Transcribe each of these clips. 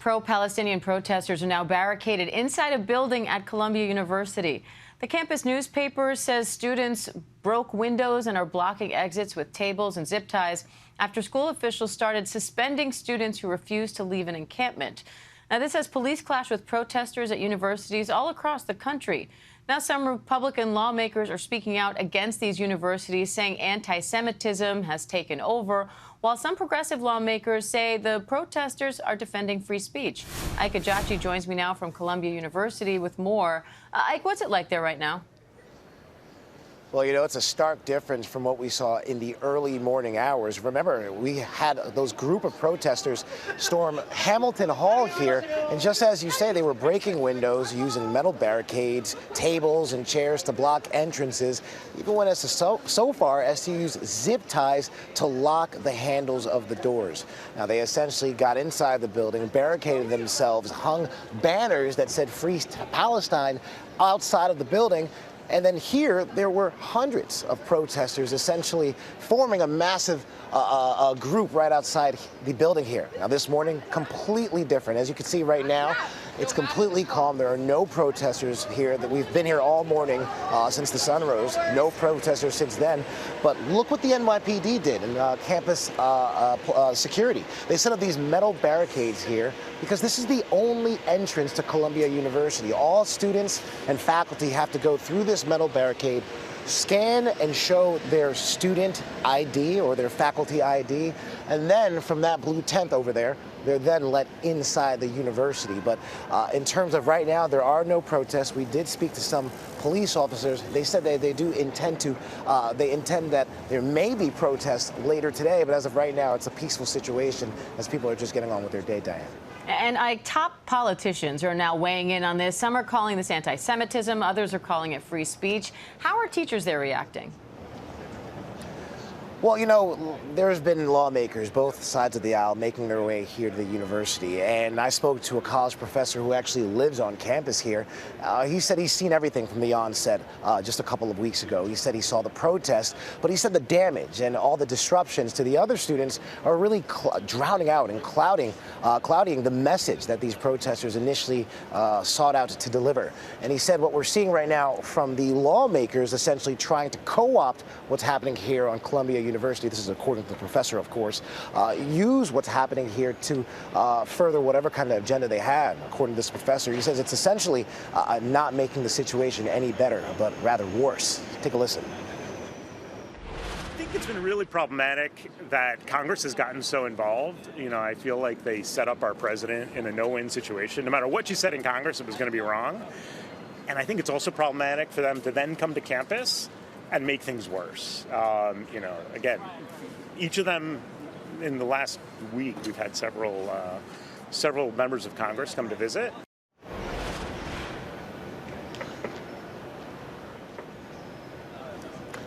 Pro-Palestinian protesters are now barricaded inside a building at Columbia University. The campus newspaper says students broke windows and are blocking exits with tables and zip ties after school officials started suspending students who refused to leave an encampment. Now, this as police clash with protesters at universities all across the country. Now, some Republican lawmakers are speaking out against these universities, saying anti-Semitism has taken over, while some progressive lawmakers say the protesters are defending free speech. Ike Ajachi joins me now from Columbia University with more. Ike, what's it like there right now? Well, you know, it's a stark difference from what we saw in the early morning hours. Remember, we had those group of protesters storm Hamilton Hall here, and just as you say, they were breaking windows, using metal barricades, tables, and chairs to block entrances, even went as so far as to use zip ties to lock the handles of the doors. Now, they essentially got inside the building, barricaded themselves, hung banners that said Free Palestine outside of the building. And then here, there were hundreds of protesters essentially forming a massive group right outside the building here. Now, this morning, completely different. As you can see right now, it's completely calm. There are no protesters here. We've been here all morning since the sun rose. No protesters since then. But look what the NYPD did in campus security. They set up these metal barricades here because this is the only entrance to Columbia University. All students and faculty have to go through this metal barricade, scan and show their student ID or their faculty ID, and then from that blue tent over there, they're then let inside the university. But in terms of right now, there are no protests. We did speak to some police officers. They said they do intend to, they intend that there may be protests later today, but as of right now, it's a peaceful situation as people are just getting on with their day, Diane. And top politicians are now weighing in on this. Some are calling this anti-Semitism. Others are calling it free speech. How are teachers there reacting? Well, you know, there's been lawmakers, both sides of the aisle, making their way here to the university. And I spoke to a college professor who actually lives on campus here. He said he's seen everything from the onset just a couple of weeks ago. He said he saw the protest, but he said the damage and all the disruptions to the other students are really drowning out and clouding the message that these protesters initially sought out to deliver. And he said what we're seeing right now from the lawmakers essentially trying to co-opt what's happening here on Columbia University, this is according to the professor, of course, use what's happening here to further whatever kind of agenda they had. According to this professor, he says it's essentially not making the situation any better, but rather worse. Take a listen. I think it's been really problematic that Congress has gotten so involved. You know, I feel like they set up our president in a no-win situation. No matter what you said in Congress, it was going to be wrong. And I think it's also problematic for them to then come to campus and make things worse. You know, again, each of them in the last week, we've had several members of Congress come to visit.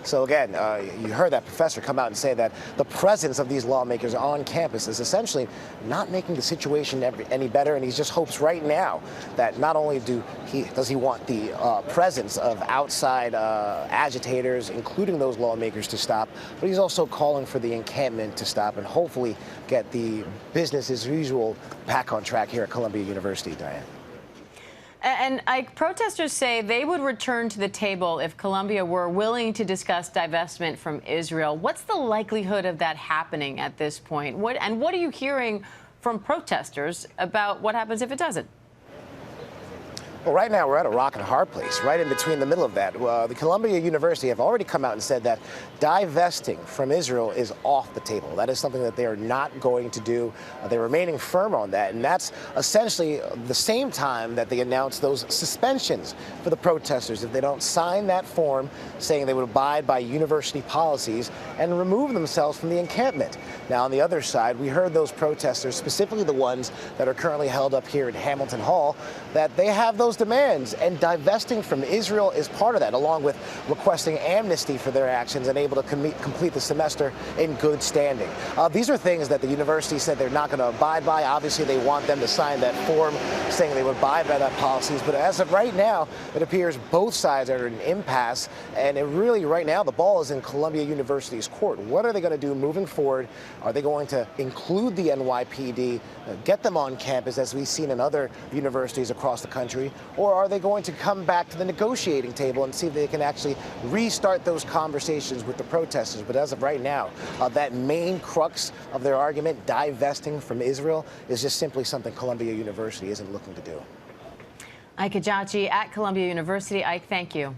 So again, you heard that professor come out and say that the presence of these lawmakers on campus is essentially not making the situation any better, and he just hopes right now that not only does he want the presence of outside agitators, including those lawmakers, to stop, but he's also calling for the encampment to stop and hopefully get the business as usual back on track here at Columbia University, Diane. And protesters say they would return to the table if Columbia were willing to discuss divestment from Israel. What's the likelihood of that happening at this point? What are you hearing from protesters about what happens if it doesn't? Well, right now we're at a rock and a hard place, right in between the middle of that. The Columbia University have already come out and said that divesting from Israel is off the table. That is something that they are not going to do. They're remaining firm on that, and that's essentially the same time that they announced those suspensions for the protesters if they don't sign that form saying they would abide by university policies and remove themselves from the encampment. Now, on the other side, we heard those protesters, specifically the ones that are currently held up here at Hamilton Hall, that they have those those demands, and divesting from Israel is part of that, along with requesting amnesty for their actions and able to complete the semester in good standing. These are things that the university said they're not going to abide by. Obviously, they want them to sign that form saying they would abide by that policies. But as of right now, it appears both sides are in an impasse. And it really, right now, the ball is in Columbia University's court. What are they going to do moving forward? Are they going to include the NYPD, get them on campus as we've seen in other universities across the country? Or are they going to come back to the negotiating table and see if they can actually restart those conversations with the protesters? But as of right now, that main crux of their argument, divesting from Israel, is just simply something Columbia University isn't looking to do. Ike Ejiochi at Columbia University. Ike, thank you.